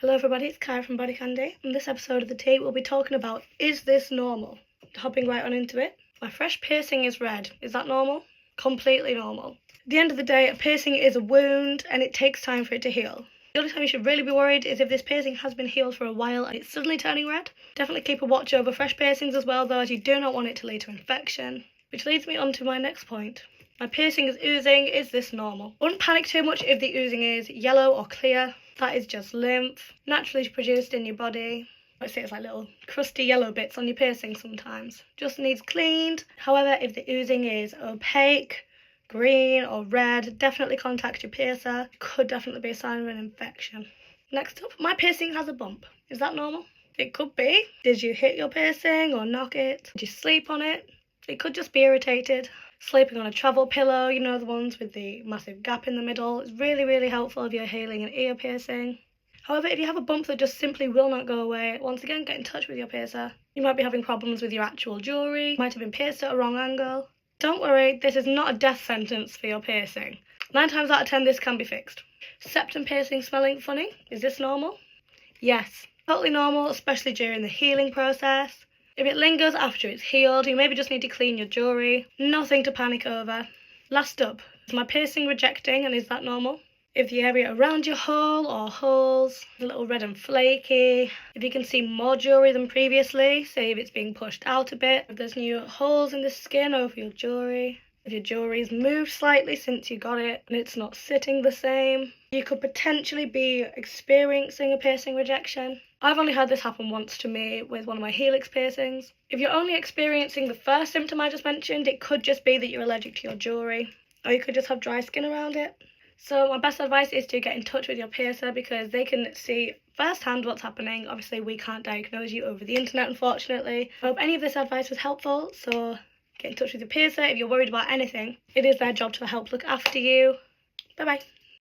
Hello everybody, it's Kai from BodyCandy. In this episode of the tea, we'll be talking about, is this normal? Hopping right on into it. My fresh piercing is red. Is that normal? Completely normal. At the end of the day, a piercing is a wound and it takes time for it to heal. The only time you should really be worried is if this piercing has been healed for a while and it's suddenly turning red. Definitely keep a watch over fresh piercings as well though, as you do not want it to lead to infection. Which leads me on to my next point. My piercing is oozing. Is this normal? I wouldn't panic too much if the oozing is yellow or clear. That is just lymph, naturally produced in your body. Let's say it's like little crusty yellow bits on your piercing sometimes. Just needs cleaned. However, if the oozing is opaque, green or red, definitely contact your piercer. Could definitely be a sign of an infection. Next up, my piercing has a bump. Is that normal? It could be. Did you hit your piercing or knock it? Did you sleep on it? It could just be irritated. Sleeping on a travel pillow, you know, the ones with the massive gap in the middle, is really helpful if you're healing an ear piercing. However, if you have a bump that just simply will not go away, once again, get in touch with your piercer. You might be having problems with your actual jewellery, might have been pierced at a wrong angle. Don't worry, this is not a death sentence for your piercing. 9 times out of 10, this can be fixed. Septum piercing smelling funny? Is this normal? Yes, totally normal, especially during the healing process. If it lingers after it's healed, you maybe just need to clean your jewellery. Nothing to panic over. Last up, is my piercing rejecting, and is that normal? If the area around your hole or holes is a little red and flaky, if you can see more jewellery than previously, say if it's being pushed out a bit, if there's new holes in the skin over your jewellery, if your jewellery's moved slightly since you got it and it's not sitting the same, you could potentially be experiencing a piercing rejection. I've only had this happen once to me with one of my helix piercings. If you're only experiencing the first symptom I just mentioned, it could just be that you're allergic to your jewellery, or you could just have dry skin around it. So my best advice is to get in touch with your piercer because they can see firsthand what's happening. Obviously, we can't diagnose you over the internet, unfortunately. I hope any of this advice was helpful, so get in touch with your piercer if you're worried about anything. It is their job to help look after you. Bye bye.